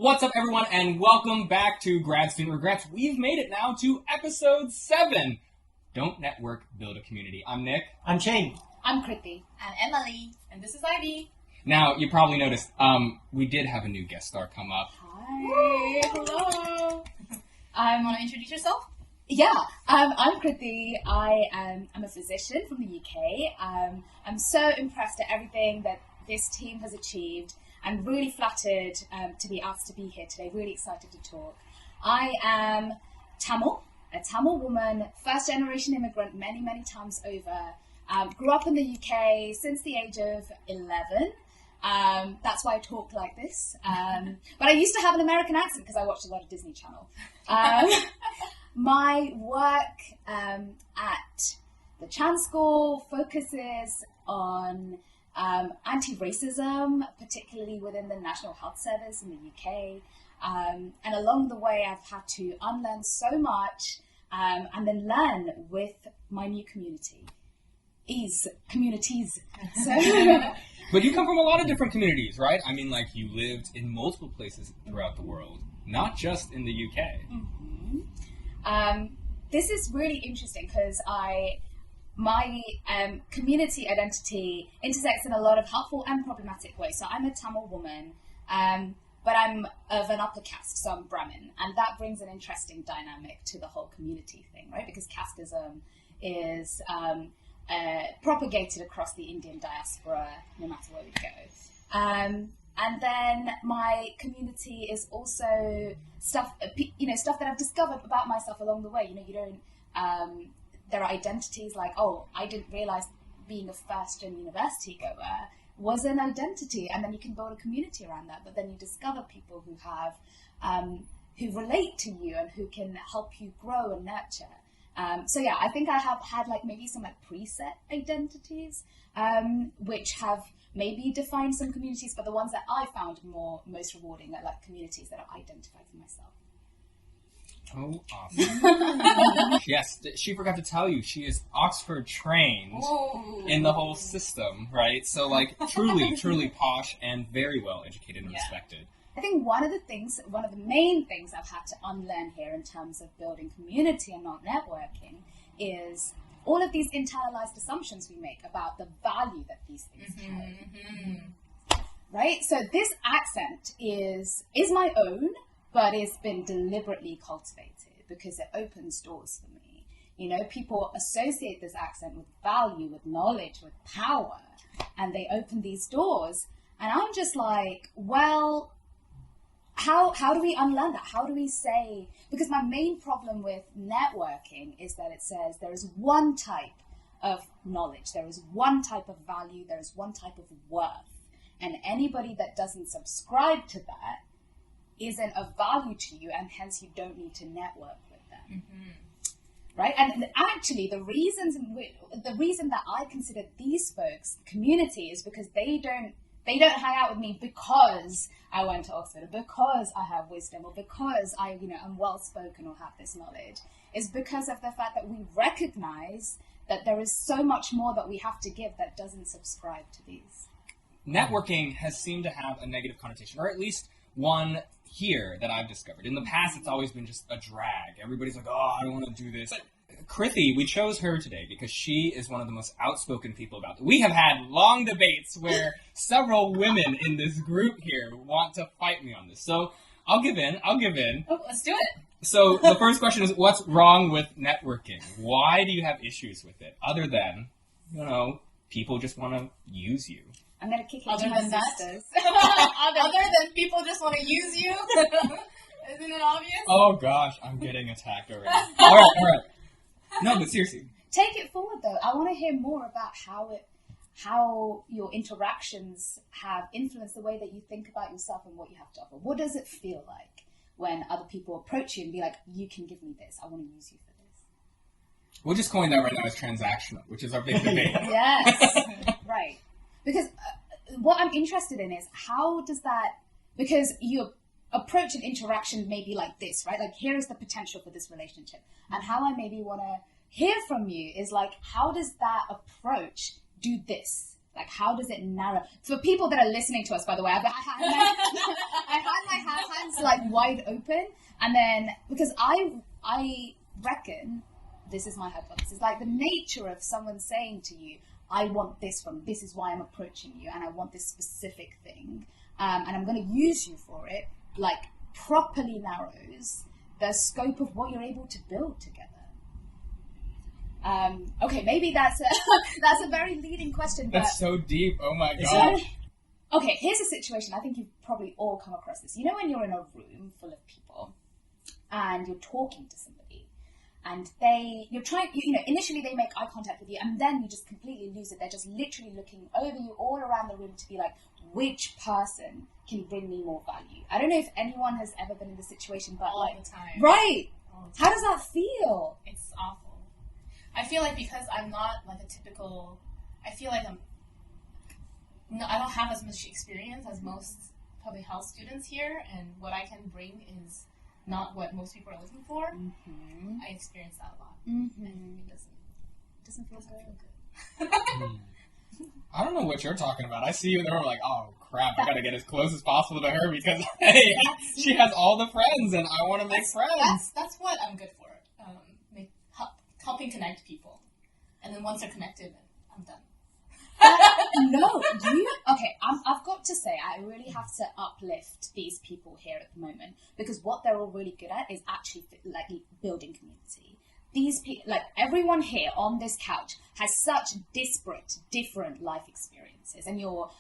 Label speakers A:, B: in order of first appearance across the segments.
A: What's up, everyone, and welcome back to Grad Student Regrets. We've made it now to episode 7. Don't network, build a community. I'm Nick.
B: I'm Shane.
C: I'm Krithi.
D: I'm Emily. And this is Ivy.
A: Now, you probably noticed, we did have a new guest star come up.
C: Hi.
D: Hello. Want to introduce yourself?
C: Yeah, I'm Krithi. I'm a physician from the UK. I'm so impressed at everything that this team has achieved. I'm really flattered to be asked to be here today, really excited to talk. I am Tamil, a Tamil woman, first generation immigrant many, many times over. Grew up in the UK since the age of 11. That's why I talk like this. But I used to have an American accent because I watched a lot of Disney Channel. My work at the Chan School focuses on anti-racism, particularly within the National Health Service in the UK. And along the way, I've had to unlearn so much and then learn with my new communities. So,
A: But you come from a lot of different communities, right? I mean, like, you lived in multiple places throughout the world, not just in the UK.
C: Mm-hmm. This is really interesting because my community identity intersects in a lot of helpful and problematic ways. So I'm a Tamil woman, but I'm of an upper caste, so I'm Brahmin. And that brings an interesting dynamic to the whole community thing, right? Because casteism is propagated across the Indian diaspora, no matter where we go. And then my community is also stuff that I've discovered about myself along the way. You don't... there are identities like, oh, I didn't realize being a first-gen university goer was an identity, and then you can build a community around that. But then you discover people who have, who relate to you and who can help you grow and nurture. So yeah, I think I have had maybe some preset identities, which have maybe defined some communities, but the ones that I found most rewarding are communities that I identify for myself.
A: Oh, awesome. Yes, she forgot to tell you, she is Oxford trained in the whole system, right? So, truly, truly posh and very well educated and respected.
C: I think one of the main things I've had to unlearn here in terms of building community and not networking is all of these internalized assumptions we make about the value that these things carry. Right? So this accent is my own, but it's been deliberately cultivated because it opens doors for me. People associate this accent with value, with knowledge, with power, and they open these doors. And I'm just like, well, how do we unlearn that? How do we say, because my main problem with networking is that it says there is one type of knowledge, there is one type of value, there is one type of worth. And anybody that doesn't subscribe to that isn't of value to you, and hence you don't need to network with them. Right? And actually the reason that I consider these folks community is because they don't hang out with me because I went to Oxford, or because I have wisdom, or because I am well spoken or have this knowledge. It's because of the fact that we recognize that there is so much more that we have to give that doesn't subscribe to these.
A: Networking has seemed to have a negative connotation, or at least one here that I've discovered. In the past, it's always been just a drag. Everybody's like, oh, I don't want to do this. But Krithi, we chose her today because she is one of the most outspoken people about it. We have had long debates where several women in this group here want to fight me on this. So I'll give in.
D: Oh, let's do it.
A: So the first question is, what's wrong with networking? Why do you have issues with it? Other than, people just want to use you.
C: I'm going to kick it
D: Other
C: to my
D: than that?
C: sisters.
D: Other than people just want to use you? Isn't it obvious?
A: Oh gosh, I'm getting attacked already. All right. No, but seriously.
C: Take it forward though. I want to hear more about how your interactions have influenced the way that you think about yourself and what you have to offer. What does it feel like when other people approach you and be like, you can give me this, I want to use you for this?
A: We'll just coin that right now as transactional, which is our big debate.
C: Yes, right. Because what I'm interested in is how does that, because you approach an interaction maybe like this, right? Here is the potential for this relationship. And how I maybe want to hear from you is how does that approach do this? Like, how does it narrow? For people that are listening to us, by the way, I had my hands like wide open, and then because I reckon this is my hypothesis, like the nature of someone saying to you, I want this this is why I'm approaching you, and I want this specific thing, and I'm going to use you for it, like properly narrows the scope of what you're able to build together. Okay, maybe that's a very leading question. But
A: That's so deep. Oh my god.
C: Okay, here's a situation. I think you've probably all come across this. You know when you're in a room full of people and you're talking to somebody, and you're trying, initially they make eye contact with you, and then you just completely lose it. They're just literally looking over you all around the room to be like, which person can bring me more value? I don't know if anyone has ever been in this situation, but
D: all the time.
C: Right.
D: All the time.
C: How does that feel?
D: It's awful. I feel like because I'm not like a typical, I feel like I don't have as much experience as most public health students here, and what I can bring is not what most people are looking for.
C: Mm-hmm.
D: I experience that a lot.
C: Mm-hmm.
D: And it doesn't feel good.
A: I don't know what you're talking about. I see you there, I'm like, oh crap, I gotta get as close as possible to her because hey, she has all the friends and I want to make friends.
D: That's what I'm good for. Helping connect people, and then once they're connected, I'm done.
C: No, okay, I've got to say, I really have to uplift these people here at the moment, because what they're all really good at is actually like building community. These people, like everyone here on this couch, has such disparate, different life experiences, and you're,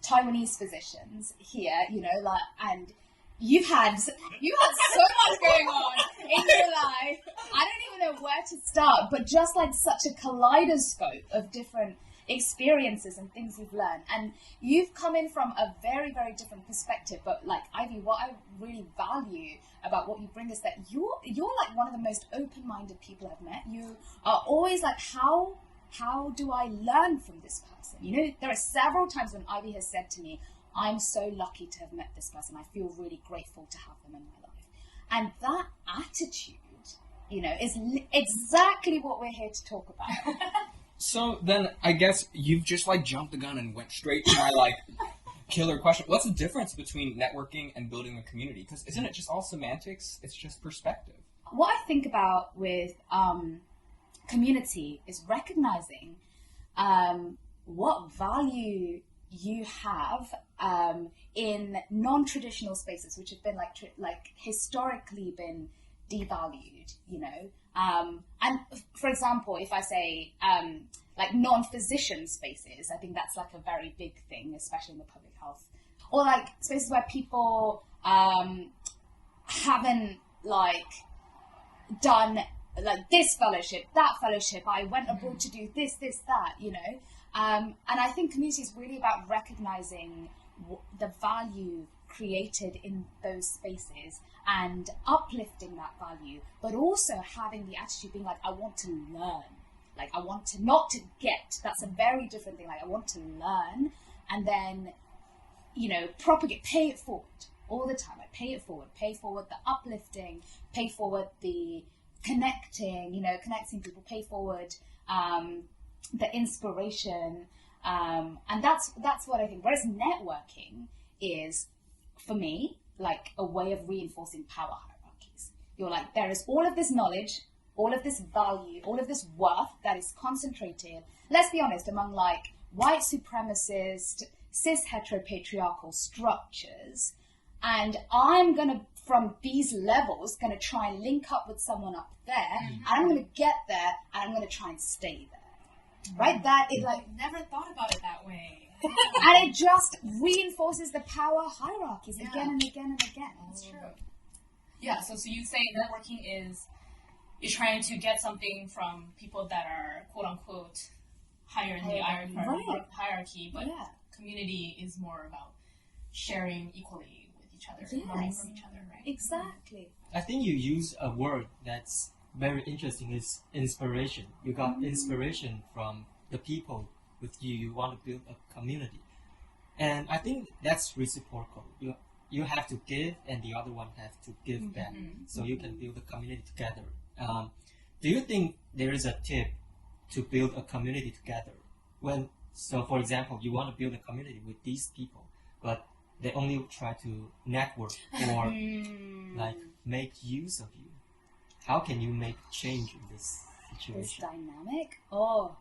C: Taiwanese physicians here, and you've had so much going on in your life. I don't even know where to start, but just like such a kaleidoscope of different experiences and things you've learned. And you've come in from a very, very different perspective. But like Ivy, what I really value about what you bring is that you're like one of the most open-minded people I've met. You are always like, how do I learn from this person? There are several times when Ivy has said to me, I'm so lucky to have met this person. I feel really grateful to have them in my life. And that attitude, is exactly what we're here to talk about.
A: So then I guess you've just like jumped the gun and went straight to my like killer question. What's the difference between networking and building a community? Because isn't it just all semantics? It's just perspective.
C: What I think about with community is recognizing what value you have in non-traditional spaces, which have been like historically been devalued, and for example, if I say like non-physician spaces, I think that's like a very big thing, especially in the public health, or like spaces where people haven't like done like this fellowship, that fellowship, I went abroad to do this, that, and I think community is really about recognizing the value created in those spaces and uplifting that value, but also having the attitude being like, I want to learn. Like, I want to, not to get, that's a very different thing. Like, I want to learn and then, propagate, pay it forward all the time. Like, pay forward the uplifting, pay forward the connecting, connecting people, pay forward the inspiration, and that's what I think. Whereas networking is, for me, like a way of reinforcing power hierarchies. You're like, there is all of this knowledge, all of this value, all of this worth that is concentrated, let's be honest, among like white supremacist, cis heteropatriarchal structures, and I'm gonna, from these levels, gonna try and link up with someone up there, and I'm gonna get there, and I'm gonna try and stay there. Right? That is like,
D: never thought about it that way.
C: and it just reinforces the power hierarchies again and again and again.
D: That's true. Yeah, so you say networking is, you're trying to get something from people that are quote unquote higher in the hierarchy, but community is more about sharing equally with each other, learning from each other, right?
C: Exactly.
B: I think you use a word that's very interesting, is inspiration. You got inspiration from the people with you. You want to build a community. And I think that's reciprocal. You have to give and the other one has to give back. So you can build a community together. Do you think there is a tip to build a community together? So for example, you want to build a community with these people, but they only try to network or like make use of you. How can you make change in this situation?
C: This dynamic? Oh.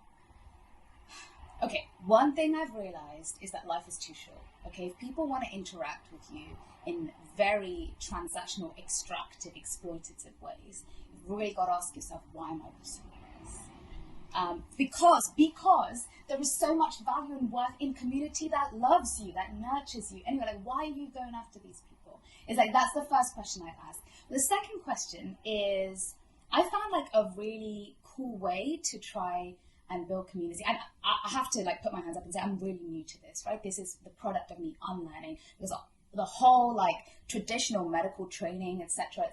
C: Okay, one thing I've realized is that life is too short. Okay, if people want to interact with you in very transactional, extractive, exploitative ways, you've really got to ask yourself, why am I pursuing this? Because there is so much value and worth in community that loves you, that nurtures you. Anyway, like, why are you going after these people? It's like, that's the first question I ask. The second question is, I found like a really cool way to try and build community. And I have to like put my hands up and say, I'm really new to this, right? This is the product of me unlearning, because the whole like traditional medical training, etc.,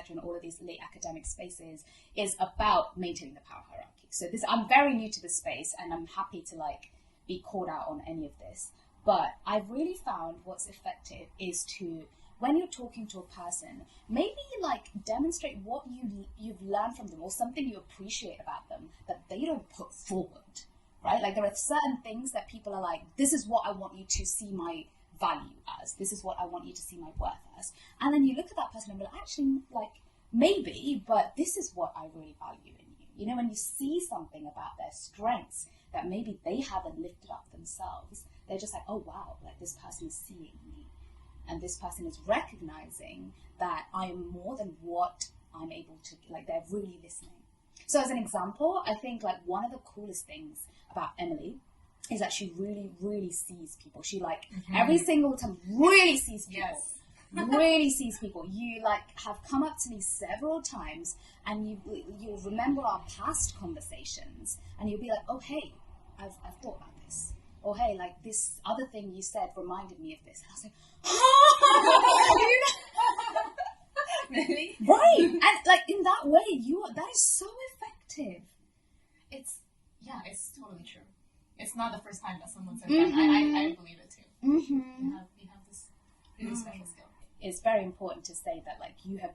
C: and all of these elite academic spaces is about maintaining the power hierarchy. So I'm very new to the space, and I'm happy to like be called out on any of this. But I've really found what's effective is to, when you're talking to a person, maybe like demonstrate what you've learned from them, or something you appreciate about them that they don't put forward, right? Like there are certain things that people are like, this is what I want you to see my value as. This is what I want you to see my worth as. And then you look at that person and be like, actually, like maybe, but this is what I really value in you. You know, when you see something about their strengths that maybe they haven't lifted up themselves, they're just like, oh wow, like this person is seeing me. And this person is recognizing that I am more than what I'm able to, like they're really listening. So as an example, I think like one of the coolest things about Emily is that she really, really sees people. She like every single time really sees people.
D: Yes.
C: Really sees people. You like have come up to me several times, and you'll remember our past conversations, and you'll be like, oh hey, I've thought about this. Or hey, like this other thing you said reminded me of this. And I was like,
D: Really?
C: right. And like in that way, that is so effective.
D: It's totally true. It's not the first time that someone said that. I believe it too. You have this really special skill.
C: It's very important to say that like you have,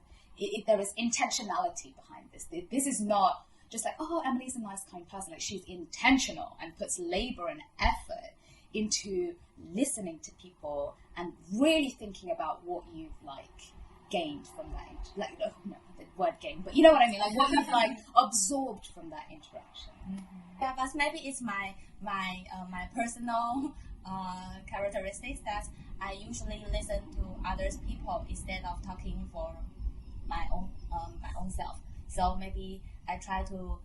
C: there is intentionality behind this. This is not just like, oh, Emily's a nice, kind person. Like she's intentional and puts labor and effort into listening to people and really thinking about what you've like gained from that. Like, no, the word gain, but you know what I mean. Like what you've like absorbed from that interaction.
E: Yeah, but maybe it's my personal characteristics that I usually listen to others people instead of talking for my own self. So maybe I try to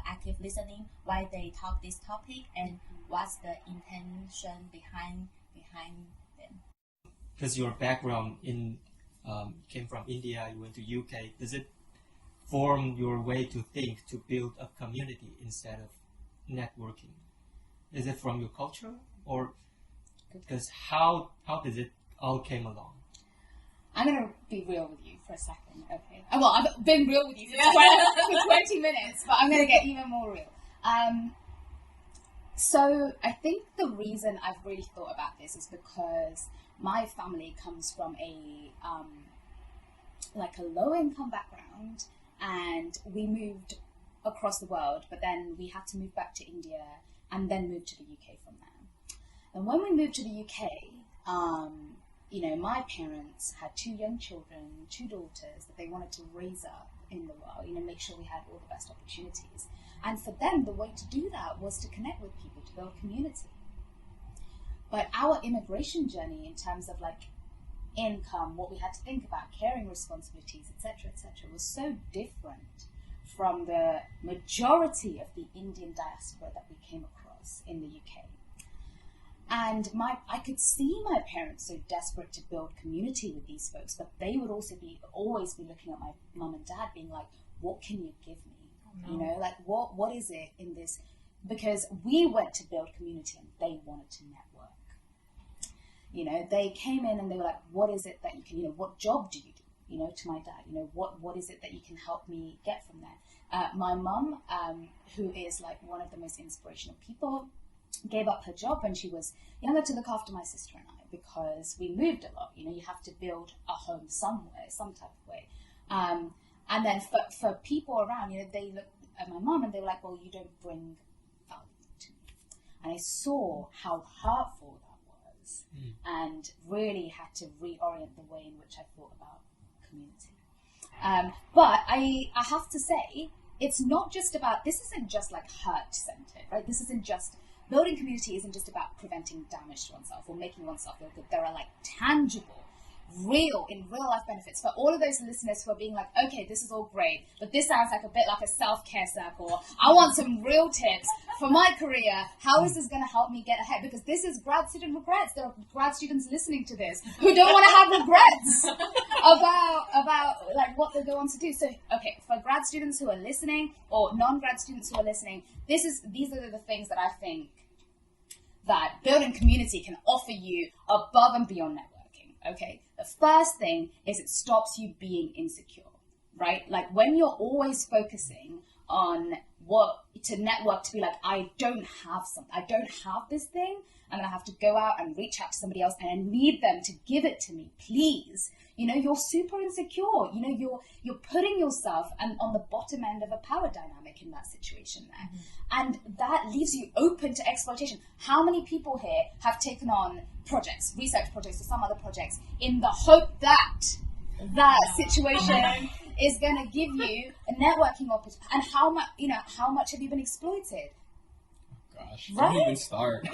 E: active listening why they talk this topic and what's the intention behind them.
B: Because your background came from India, you went to UK. Does it form your way to think to build a community instead of networking? Is it from your culture, or because how does it all came along?
C: I'm going to be real with you for a second, okay? Well, I've been real with you for 20 minutes, but I'm going to get even more real. So I think the reason I've really thought about this is because my family comes from a low-income background, and we moved across the world, but then we had to move back to India and then move to the UK from there. And when we moved to the UK, my parents had 2 young children, 2 daughters that they wanted to raise up in the world, make sure we had all the best opportunities. And for them, the way to do that was to connect with people, to build community. But our immigration journey in terms of like income, what we had to think about, caring responsibilities, etc., was so different from the majority of the Indian diaspora that we came across in the UK. And I could see my parents so desperate to build community with these folks, but they would also always be looking at my mum and dad being like, what can you give me? Oh, no. Like what is it in this? Because we went to build community and they wanted to network. They came in and they were like, what is it that you can, what job do you do? To my dad, what is it that you can help me get from there? My mum, who is like one of the most inspirational people, gave up her job when she was younger to look after my sister and I, because we moved a lot. You have to build a home somewhere, some type of way. And then for people around, they looked at my mom and they were like, well, you don't bring value to me. and I saw how hurtful that was, and really had to reorient the way in which I thought about community. But I have to say, it's not just about, this isn't just like hurt-centered, right? This isn't just, building community isn't just about preventing damage to oneself or making oneself feel good. There are like tangible, real life benefits for all of those listeners who are being like, okay, this is all great, but this sounds like a bit like a self-care circle. I want some real tips for my career. How is this going to help me get ahead? Because this is grad student regrets. There are grad students listening to this who don't want to have regrets about like what they go on to do. So, okay, for grad students who are listening or non-grad students who are listening, these are the things that I think that building community can offer you above and beyond networking. Okay, the first thing is it stops you being insecure, right? Like when you're always focusing on what to network, to be like, I don't have this thing, I'm gonna have to go out and reach out to somebody else and I need them to give it to me, please. You know, you're super insecure. You know, you're putting yourself on the bottom end of a power dynamic in that situation there. And that leaves you open to exploitation. How many people here have taken on projects, research projects or some other projects, in the hope that situation is going to give you a networking opportunity? And how much have you been exploited?
A: Gosh,
C: right?
A: Don't even start.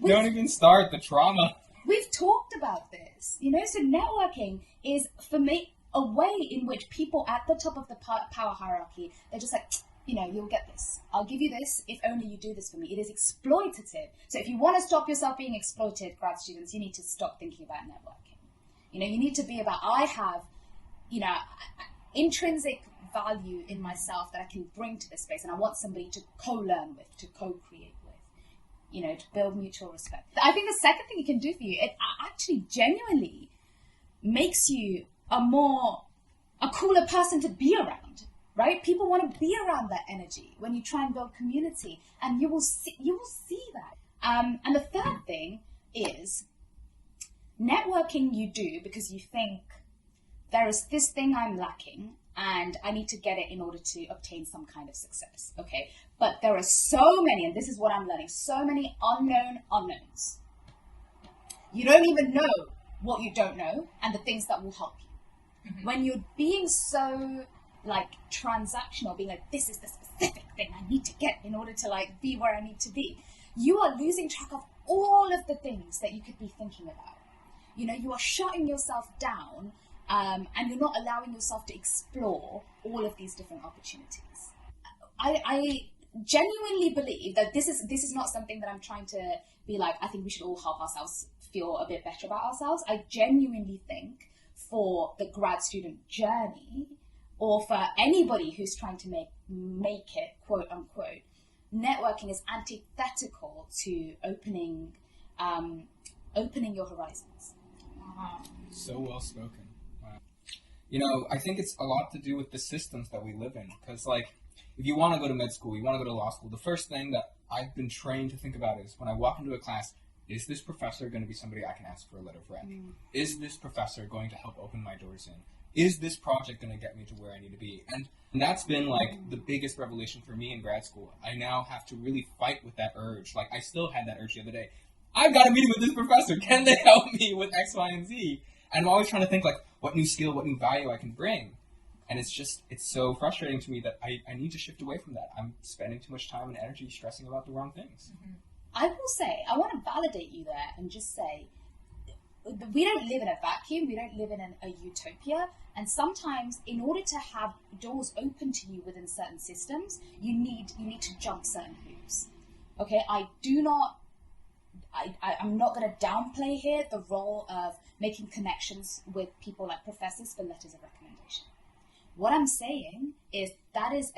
A: Don't even start the trauma.
C: We've talked about this, you know, so networking is, for me, a way in which people at the top of the power hierarchy, they're just like, you know, you'll get this. I'll give you this if only you do this for me. It is exploitative. So if you want to stop yourself being exploited, grad students, you need to stop thinking about networking. You know, you need to be about, I have, you know, intrinsic value in myself that I can bring to this space, and I want somebody to co-learn with, to co-create with, you know, to build mutual respect. I think the second thing it can do for you, it actually genuinely makes you a cooler person to be around, right? People want to be around that energy when you try and build community, and you will see that. And the third thing is networking you do because you think there is this thing I'm lacking and I need to get it in order to obtain some kind of success, okay? But there are so many, and this is what I'm learning, so many unknown unknowns. You don't even know what you don't know and the things that will help you. Mm-hmm. When you're being so like transactional, being like, this is the specific thing I need to get in order to like be where I need to be, you are losing track of all of the things that you could be thinking about. You know, you are shutting yourself down, and you're not allowing yourself to explore all of these different opportunities. I genuinely believe that this is not something that I'm trying to be like, I think we should all help ourselves feel a bit better about ourselves. I genuinely think for the grad student journey, or for anybody who's trying to make it, quote unquote, networking is antithetical to opening your horizons.
A: So well spoken. Wow. You know, I think it's a lot to do with the systems that we live in. Because, like, if you want to go to med school, you want to go to law school, the first thing that I've been trained to think about is when I walk into a class, is this professor going to be somebody I can ask for a letter of rec? Is this professor going to help open my doors in? Is this project going to get me to where I need to be? And that's been, like, the biggest revelation for me in grad school. I now have to really fight with that urge. Like, I still had that urge the other day. I've got a meeting with this professor. Can they help me with X, Y, and Z? And I'm always trying to think, like, what new skill, what new value I can bring. And it's so frustrating to me that I need to shift away from that. I'm spending too much time and energy stressing about the wrong things.
C: Mm-hmm. I will say, I want to validate you there and just say, we don't live in a vacuum. We don't live in a utopia. And sometimes, in order to have doors open to you within certain systems, you need to jump certain hoops. Okay, I'm not going to downplay here the role of making connections with people like professors for letters of recommendation. What I'm saying is that's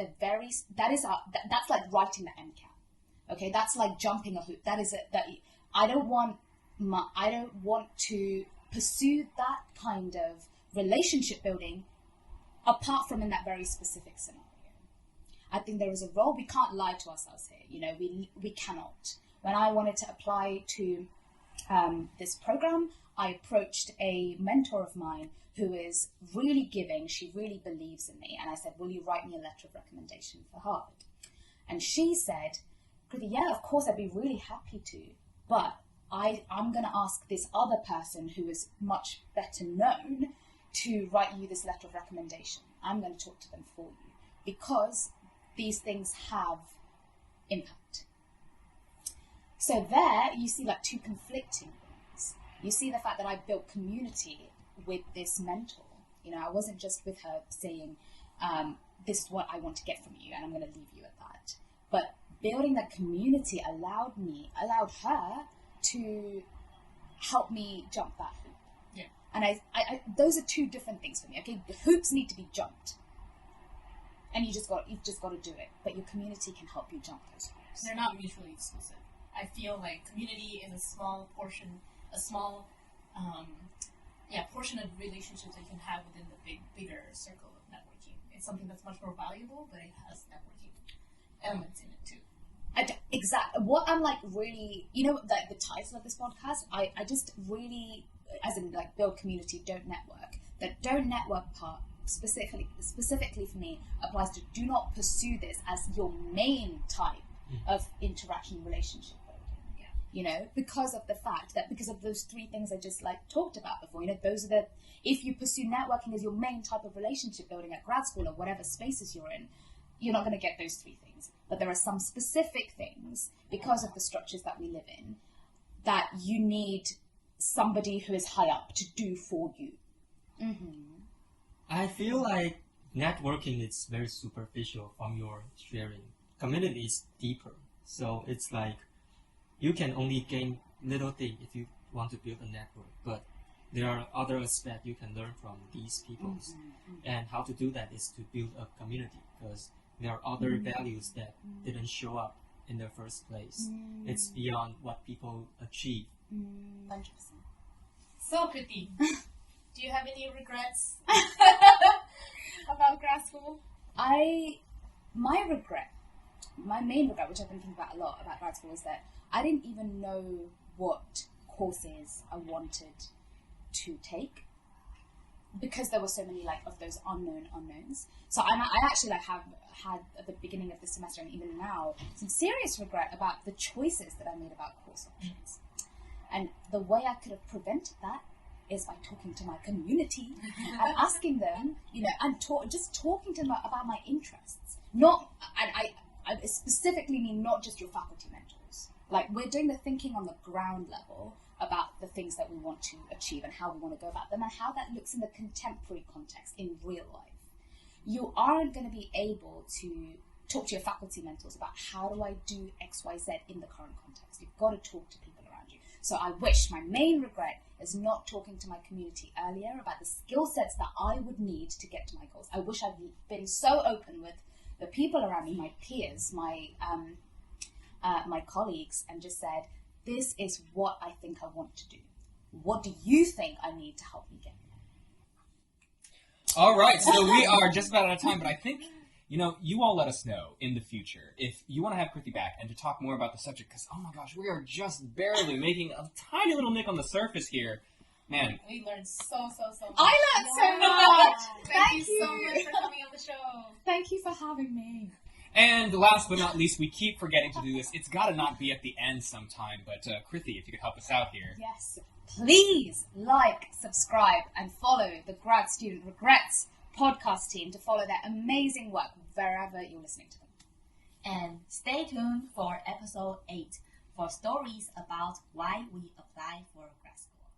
C: like writing the MCAT. Okay, that's like jumping a hoop. I don't want to pursue that kind of relationship building apart from in that very specific scenario. I think there is a role. We can't lie to ourselves here. You know, we cannot. When I wanted to apply to this program, I approached a mentor of mine who is really giving. She really believes in me. And I said, will you write me a letter of recommendation for Harvard? And she said, Krithi, yeah, of course, I'd be really happy to, but I'm going to ask this other person who is much better known to write you this letter of recommendation. I'm going to talk to them for you because these things have impact. So there you see like two conflicting things. You see the fact that I built community with this mentor. You know, I wasn't just with her saying, this is what I want to get from you and I'm going to leave you at that. But building that community allowed her to help me jump that hoop.
D: Yeah.
C: And I those are two different things for me. Okay, the hoops need to be jumped, and you've just got to do it. But your community can help you jump those hoops.
D: They're not mutually exclusive. I feel like community is a small portion of relationships that you can have within the bigger circle of networking. It's something that's much more valuable, but it has networking elements in it too.
C: Exactly. What I'm like really, you know, like the title of this podcast, I just really, as in like build community, don't network. The don't network part specifically for me applies to do not pursue this as your main type of interaction and relationship building.
D: Yeah.
C: You know, because of those three things I just like talked about before. You know, if you pursue networking as your main type of relationship building at grad school or whatever spaces you're in, you're not going to get those three things. But there are some specific things, because of the structures that we live in, that you need somebody who is high up to do for you. Mm-hmm.
B: I feel like networking is very superficial from your sharing. Community is deeper. So it's like you can only gain little thing if you want to build a network. But there are other aspects you can learn from these people. And how to do that is to build a community, because there are other values that didn't show up in the first place. It's beyond what people achieve.
C: 100%.
D: So, Krithi, do you have any regrets about grad school?
C: My main regret, which I've been thinking about a lot about grad school, is that I didn't even know what courses I wanted to take, because there were so many like of those unknowns. So I actually like have had at the beginning of the semester and even now some serious regret about the choices that I made about course options. And the way I could have prevented that is by talking to my community and asking them, you know, and just talking to them about my interests. I specifically mean not just your faculty mentors. Like, we're doing the thinking on the ground level about the things that we want to achieve and how we want to go about them and how that looks in the contemporary context in real life. You aren't going to be able to talk to your faculty mentors about how do I do X, Y, Z in the current context. You've got to talk to people around you. So I wish, my main regret is not talking to my community earlier about the skill sets that I would need to get to my goals. I wish I'd been so open with the people around me, my peers, my colleagues, and just said, this is what I think I want to do. What do you think I need to help me get there?
A: All right, so we are just about out of time, but I think, you know, you all let us know in the future if you want to have Krithi back and to talk more about the subject, because, oh my gosh, we are just barely making a tiny little nick on the surface here. Man.
D: We learned so much.
C: I learned so much!
D: Thank you so much for coming on the show.
C: Thank you for having me.
A: And last but not least, we keep forgetting to do this. It's got to not be at the end sometime, but Krithi, if you could help us out here.
C: Yes. Please like, subscribe, and follow the Grad Student Regrets podcast team to follow their amazing work wherever you're listening to them.
E: And stay tuned for episode 8 for stories about why we apply for grad school.